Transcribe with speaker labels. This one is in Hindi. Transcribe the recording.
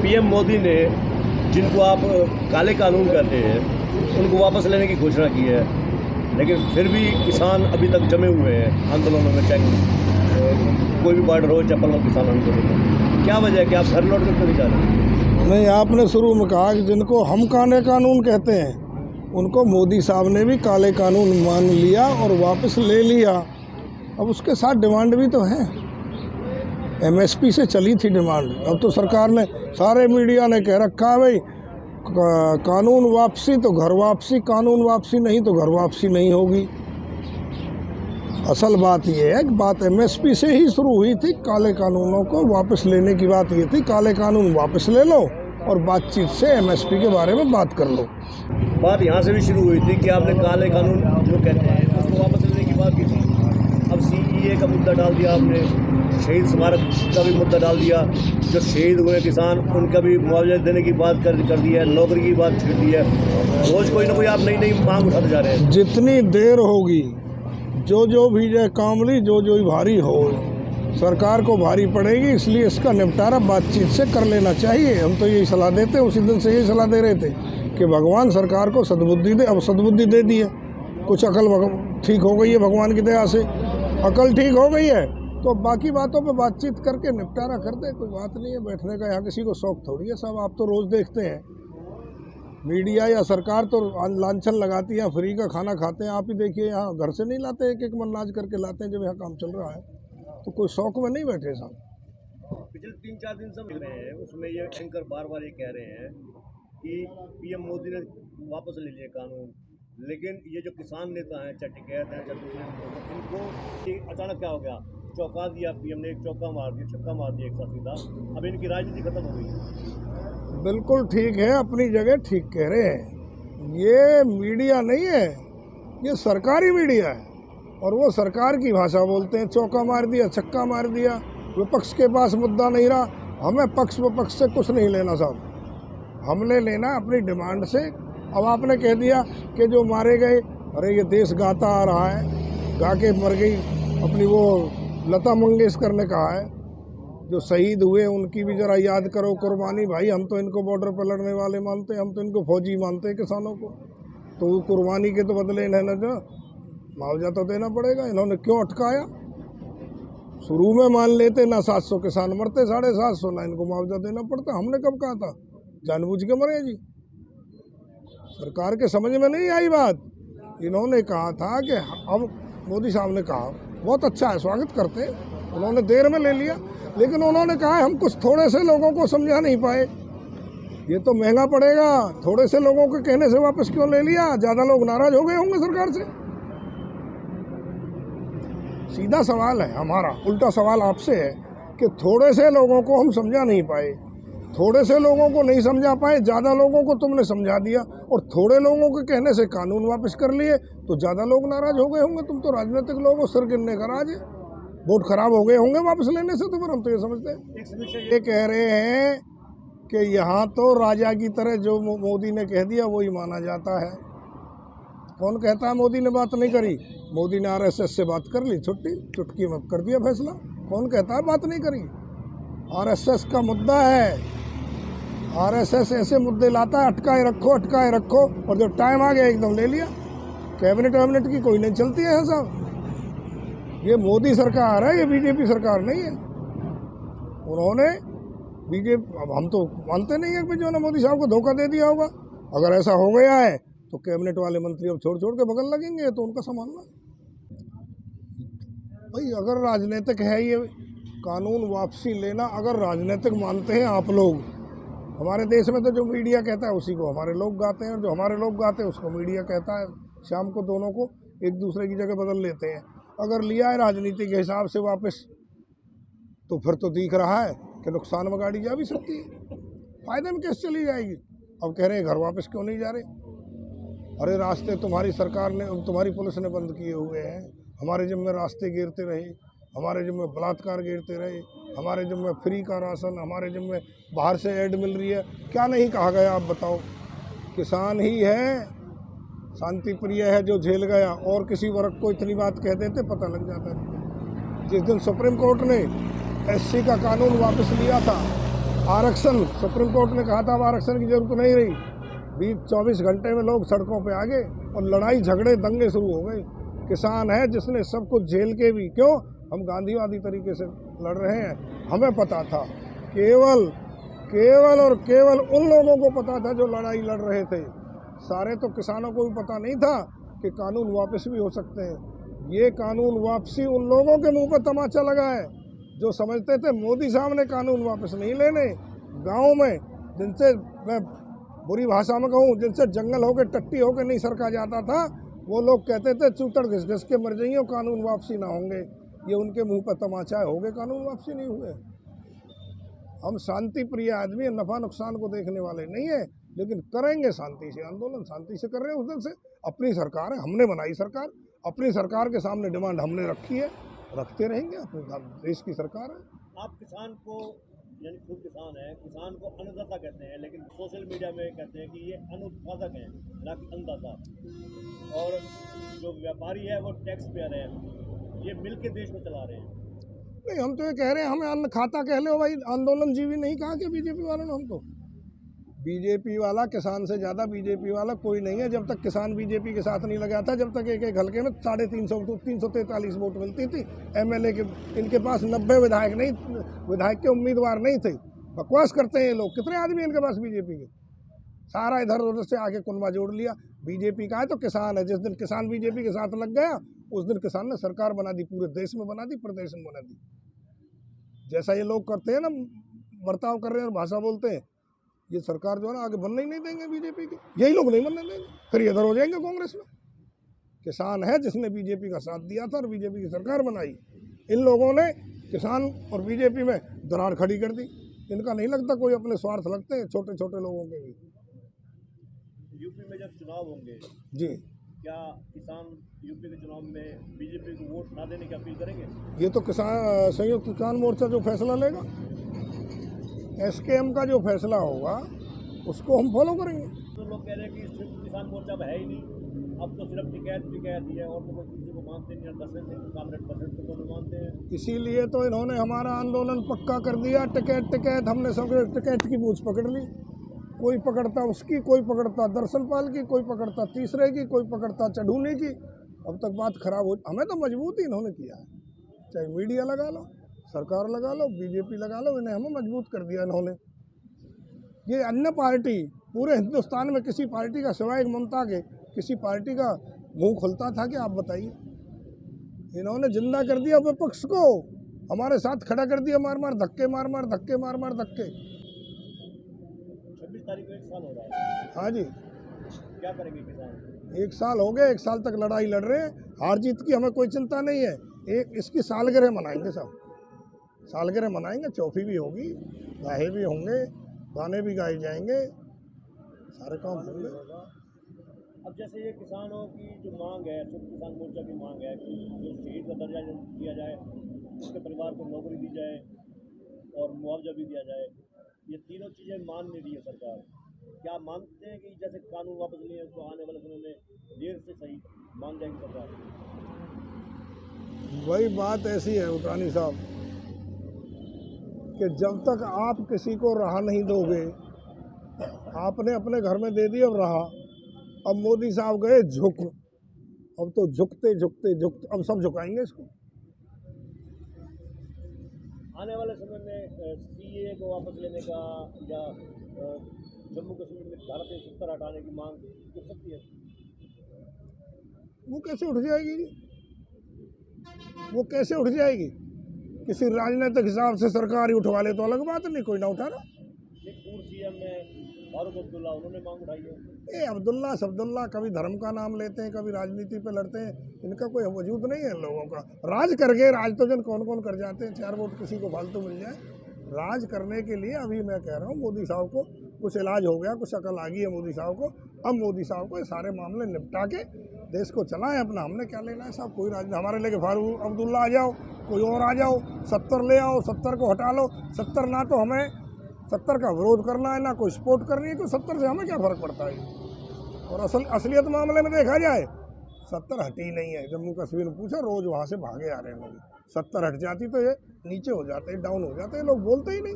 Speaker 1: पीएम मोदी ने जिनको आप काले कानून कहते हैं उनको वापस लेने की घोषणा की है, लेकिन फिर भी किसान अभी तक जमे हुए हैं आंदोलनों में, चाहे कोई भी बॉर्डर हो, चाहे पलवल किसान आंदोलन हो। क्या वजह है कि आप घर लौट कर क्यों नहीं जा रहे?
Speaker 2: नहीं, आपने शुरू में कहा कि जिनको हम काले कानून कहते हैं उनको मोदी साहब ने भी काले कानून मान लिया और वापस ले लिया। अब उसके साथ डिमांड भी तो है, एमएसपी से चली थी डिमांड। अब तो सरकार ने, सारे मीडिया ने कह रखा है भाई कानून वापसी तो घर वापसी, कानून वापसी नहीं तो घर वापसी नहीं होगी। असल बात ये है कि बात एमएसपी से ही शुरू हुई थी, काले कानूनों को वापस लेने की बात ये थी, काले कानून वापस ले लो और बातचीत से एमएसपी के बारे में बात कर लो।
Speaker 1: बात यहाँ से भी शुरू हुई थी कि आपने काले कानून जो कहते हैं उसको वापस लेने की बात की थी। अब सीईए का मुद्दा डाल दिया आपने, शहीद स्मारक का भी मुद्दा डाल दिया, जो शहीद हुए किसान उनका भी मुआवजा देने की बात कर दी है, नौकरी की बात छेड़ दी है। रोज कोई ना कोई आप नई नई मांग उठाते जा रहे हैं।
Speaker 2: जितनी देर होगी, जो भी जय कामली, जो ही भारी हो, सरकार को भारी पड़ेगी, इसलिए इसका निपटारा बातचीत से कर लेना चाहिए। हम तो यही सलाह देते, उसी दिन से यही सलाह दे रहे थे कि भगवान सरकार को सद्बुद्धि दे। अब सद्बुद्धि दे दी है, कुछ अकल ठीक हो गई है भगवान की दया से, अकल ठीक हो गई है, तो बाकी बातों पे बातचीत करके निपटारा कर दे। कोई बात नहीं है बैठने का, यहाँ किसी को शौक थोड़ी है साहब। आप तो रोज़ देखते हैं मीडिया या सरकार तो लांछन लगाती है, फ्री का खाना खाते हैं। आप ही देखिए, यहाँ घर से नहीं लाते, एक मन नाज करके लाते हैं जब यहाँ काम चल रहा है, तो कोई शौक में नहीं बैठे साहब।
Speaker 1: पिछले 3-4 दिन से मिल रहे हैं, उसमें ये एंकर बार बार ये कह रहे हैं कि पीएम मोदी ने वापस ले लिए कानून, लेकिन ये जो किसान नेता हैं, चाहे टिकैत हैं, चाहे दूसरे, इनको अचानक क्या हो गया, चौंका दिया पीएम ने, एक चौका मार दिया, छक्का मार दिया एक साथ सीधा। अब इनकी राजनीति खत्म हो गई।
Speaker 2: बिल्कुल ठीक है, अपनी जगह ठीक कह रहे हैं। ये मीडिया नहीं है, ये सरकारी मीडिया है और वो सरकार की भाषा बोलते हैं। चौका मार दिया, छक्का मार दिया, विपक्ष के पास मुद्दा नहीं रहा। हमें पक्ष विपक्ष से कुछ नहीं लेना साहब, हमने लेना अपनी डिमांड से। अब आपने कह दिया कि जो मारे गए, अरे ये देश गाता आ रहा है, गा के मर गई अपनी वो लता मंगेशकर ने कहा है, जो शहीद हुए उनकी भी ज़रा याद करो कुर्बानी। भाई हम तो इनको बॉर्डर पर लड़ने वाले मानते हैं, हम तो इनको फौजी मानते हैं किसानों को, तो कुर्बानी के तो बदले इन्हें जो मुआवजा तो देना पड़ेगा। इन्होंने क्यों अटकाया? शुरू में मान लेते ना 700 किसान मरते, 750, ना इनको मुआवजा देना पड़ता। हमने कब कहा था जानबूझ के मरे जी? सरकार के समझ में नहीं आई बात। इन्होंने कहा था कि अब मोदी साहब ने कहा, बहुत अच्छा है, स्वागत करते हैं, उन्होंने देर में ले लिया, लेकिन उन्होंने कहा हम कुछ थोड़े से लोगों को समझा नहीं पाए, ये तो महंगा पड़ेगा। थोड़े से लोगों के कहने से वापस क्यों ले लिया? ज़्यादा लोग नाराज हो गए होंगे सरकार से। सीधा सवाल है हमारा, उल्टा सवाल आपसे है कि थोड़े से लोगों को हम समझा नहीं पाए, थोड़े से लोगों को नहीं समझा पाए, ज़्यादा लोगों को तुमने समझा दिया, और थोड़े लोगों के कहने से कानून वापस कर लिए तो ज़्यादा लोग नाराज हो गए होंगे। तुम तो राजनीतिक लोग हो, सिर गिनने का राज है, वोट खराब हो गए होंगे वापस लेने से। तो फिर हम तो ये समझते हैं, ये कह रहे हैं कि यहाँ तो राजा की तरह जो मोदी ने कह दिया वही माना जाता है। कौन कहता है मोदी ने बात नहीं करी? मोदी ने आरएसएस से बात कर ली, छुट्टी चुटकी में कर दिया फैसला। कौन कहता है बात नहीं करी? आरएसएस का मुद्दा है, आरएसएस ऐसे मुद्दे लाता है, अटकाए रखो, और जब टाइम आ गया एकदम ले लिया। कैबिनेट की कोई नहीं चलती है साहब, ये मोदी सरकार है, ये बीजेपी सरकार नहीं है। उन्होंने बीजेपी, अब हम तो मानते नहीं है कि जो ना मोदी साहब को धोखा दे दिया होगा। अगर ऐसा हो गया है तो कैबिनेट वाले मंत्री अब छोड़ के बगल लगेंगे, तो उनका संभालना भाई। अगर राजनीतिक है ये कानून वापसी लेना, अगर राजनीतिक मानते हैं आप लोग, हमारे देश में तो जो मीडिया कहता है उसी को हमारे लोग गाते हैं, और जो हमारे लोग गाते हैं उसको मीडिया कहता है। शाम को दोनों को एक दूसरे की जगह बदल लेते हैं। अगर लिया है राजनीति के हिसाब से वापस, तो फिर तो दिख रहा है कि नुकसान में गाड़ी जा भी सकती है, फायदे में कैसे चली जाएगी। अब कह रहे हैं घर वापस क्यों नहीं जा रहे? अरे रास्ते तुम्हारी सरकार ने, तुम्हारी पुलिस ने बंद किए हुए हैं, हमारे जिम्मे रास्ते गिरते रहे, हमारे जिम्मे बलात्कार गिरते रहे, हमारे जिम्मे फ्री का राशन, हमारे जिम्मे बाहर से ऐड मिल रही है। क्या नहीं कहा गया आप बताओ? किसान ही है, शांति प्रिय है, जो झेल गया, और किसी वर्ग को इतनी बात कह देते पता लग जाता है। जिस दिन सुप्रीम कोर्ट ने एससी का कानून वापस लिया था, आरक्षण, सुप्रीम कोर्ट ने कहा था अब आरक्षण की जरूरत नहीं रही, 24 घंटे में लोग सड़कों पे आ गए और लड़ाई झगड़े दंगे शुरू हो गए। किसान है जिसने सब कुछ झेल के भी, क्यों हम गांधीवादी तरीके से लड़ रहे हैं, हमें पता था, केवल और केवल उन लोगों को पता था जो लड़ाई लड़ रहे थे, सारे तो किसानों को भी पता नहीं था कि कानून वापस भी हो सकते हैं। ये कानून वापसी उन लोगों के मुंह पर तमाचा लगा है जो समझते थे मोदी साहब ने कानून वापस नहीं लेने। गाँव में जिनसे मैं बुरी भाषा में कहूँ, जिनसे जंगल होके टट्टी होके नहीं सरका जाता था, वो लोग कहते थे चूतड़ घिस घिस के मर जाइए, कानून वापसी ना होंगे। ये उनके मुंह पर तमाचा हो गए, कानून वापसी नहीं हुए। हम शांति प्रिय आदमी, नफा नुकसान को देखने वाले नहीं है, लेकिन करेंगे शांति से आंदोलन, शांति से कर रहे हैं। उस दिन से अपनी सरकार है, हमने बनाई सरकार, अपनी सरकार के सामने डिमांड हमने रखी है, रखते रहेंगे, अपने देश की सरकार है।
Speaker 1: आप किसान को, यानी खुद किसान है, किसान को अन्नदाता कहते हैं, लेकिन सोशल मीडिया में कहते हैं कि ये अनुत्पादक हैं, ना कि अन्नदाता। और जो व्यापारी है वो टैक्स पेयर है, ये मिल के देश को चला रहे हैं।
Speaker 2: नहीं, हम तो ये कह रहे हैं, हमें अन्न खाता कह लो भाई, आंदोलन जीवी नहीं कहा कि बीजेपी वालों ने हमको। बीजेपी वाला किसान से ज़्यादा बीजेपी वाला कोई नहीं है। जब तक किसान बीजेपी के साथ नहीं लगा था, जब तक एक एक हल्के में 343 वोट मिलती थी, एमएलए के, इनके पास 90 विधायक के उम्मीदवार नहीं थे। बकवास करते हैं ये लोग, कितने आदमी इनके पास बीजेपी के, सारा इधर उधर से आके कुनबा जोड़ लिया। बीजेपी का है तो किसान है, जिस दिन किसान बीजेपी के साथ लग गया उस दिन किसान ने सरकार बना दी, पूरे देश में बना दी, प्रदेश में बना दी। जैसा ये लोग करते हैं ना, बर्ताव कर रहे हैं और भाषा बोलते हैं, ये सरकार जो है ना आगे बनने ही नहीं देंगे बीजेपी की, यही लोग नहीं बनने देंगे, फिर इधर हो जाएंगे कांग्रेस में। किसान है जिसने बीजेपी का साथ दिया था और बीजेपी की सरकार बनाई, इन लोगों ने किसान और बीजेपी में दरार खड़ी कर दी। इनका नहीं लगता, कोई अपने स्वार्थ लगते हैं छोटे छोटे लोगों के भी।
Speaker 1: यूपी में जब चुनाव होंगे
Speaker 2: जी,
Speaker 1: क्या किसान यूपी के चुनाव में बीजेपी को वोट ना देने की अपील करेंगे?
Speaker 2: ये तो किसान संयुक्त किसान मोर्चा जो फैसला लेगा, एसकेएम का जो फैसला होगा उसको हम फॉलो करेंगे।
Speaker 1: तो लोग कह रहे हैं कि सिर्फ किसान मोर्चा अब है ही नहीं, अब तो सिर्फ टिकैत ही है, और तो कोई किसी को मानते नहीं, 10% को मानते हैं।
Speaker 2: इसीलिए तो इन्होंने हमारा आंदोलन पक्का कर दिया। टिकैत हमने सब टिकैट की पूछ पकड़ ली, कोई पकड़ता उसकी, कोई पकड़ता दरअसलपाल की, कोई पकड़ता तीसरे की, कोई पकड़ता चढ़ूने की। अब तक बात खराब हो, हमें तो मजबूत ही इन्होंने किया है, चाहे मीडिया लगा लो, सरकार लगा लो, बीजेपी लगा लो, इन्हें हमें मजबूत कर दिया इन्होंने। ये अन्य पार्टी पूरे हिंदुस्तान में किसी पार्टी का सिवाय ममता के किसी पार्टी का मुंह खुलता था कि आप बताइए? इन्होंने जिंदा कर दिया विपक्ष को, हमारे साथ खड़ा कर दिया, मार मार धक्के, मार मार धक्के, मार मार धक्के।
Speaker 1: 26 तारीख को 1 साल हो रहा है।
Speaker 2: हाँ जी,
Speaker 1: क्या करेंगे किसान?
Speaker 2: 1 साल हो गए, 1 साल तक लड़ाई लड़ रहे हैं। हार जीत की हमें कोई चिंता नहीं है, इसकी सालगिरह मनाएंगे, सब सालगिरह मनाएंगे, चौथी भी होगी, गाहे भी होंगे, गाने भी गाए जाएंगे, सारे काम होंगे।
Speaker 1: अब जैसे ये किसानों की जो मांग है, संयुक्त किसान मोर्चा की मांग है कि जो शहीद का दर्जा दिया जाए, उसके परिवार को नौकरी दी जाए और मुआवजा भी दिया जाए, ये तीनों चीज़ें मान नहीं रही है सरकार। क्या मानते हैं कि जैसे कानून वापस लिए तो आने वाले समय में देर से सही मान जाएगी सरकार?
Speaker 2: वही बात ऐसी है उठानी साहब कि जब तक आप किसी को राह नहीं दोगे, आपने अपने घर में दे दिया और रहा, अब मोदी साहब गए झुक, अब तो झुकते झुकते अब सब झुकाएंगे इसको।
Speaker 1: आने वाले समय में सीए को वापस लेने का या जम्मू कश्मीर में धारा 370 हटाने की मांग उठ सकती है?
Speaker 2: वो कैसे उठ जाएगी जी? वो कैसे उठ जाएगी? किसी राजनीतिक हिसाब से सरकार ही उठवा ले तो अलग बात, नहीं कोई ना उठा रहा।
Speaker 1: एक पूर्व सीएम है फारूक अब्दुल्ला, उन्होंने मांग उठाई है।
Speaker 2: ये अब्दुल्ला कभी धर्म का नाम लेते हैं, कभी राजनीति पे लड़ते हैं, इनका कोई वजूद नहीं है इन लोगों का। राज कर गए, राज तो जन कौन कौन कर जाते हैं, 4 वोट किसी को फालतू मिल जाए। राज करने के लिए अभी मैं कह रहा हूँ मोदी साहब को कुछ इलाज हो गया, कुछ अकल आ गई है मोदी साहब को। अब मोदी साहब को ये सारे मामले निपटा के देश को चलाएं अपना, हमने क्या लेना है साहब? कोई राज हमारे लेके फारूक अब्दुल्ला आ जाओ, कोई और आ जाओ, 70 ले आओ, 70 को हटा लो। 70 ना तो हमें 70 का विरोध करना है, ना कोई सपोर्ट करनी है, तो 70 से हमें क्या फ़र्क पड़ता है? और असलियत मामले में देखा जाए 70 हटी नहीं है। जम्मू कश्मीर में पूछा, रोज़ वहाँ से भागे आ रहे हैं लोग। 70 हट जाती तो ये नीचे हो जाते, डाउन हो जाते, लोग बोलते ही नहीं।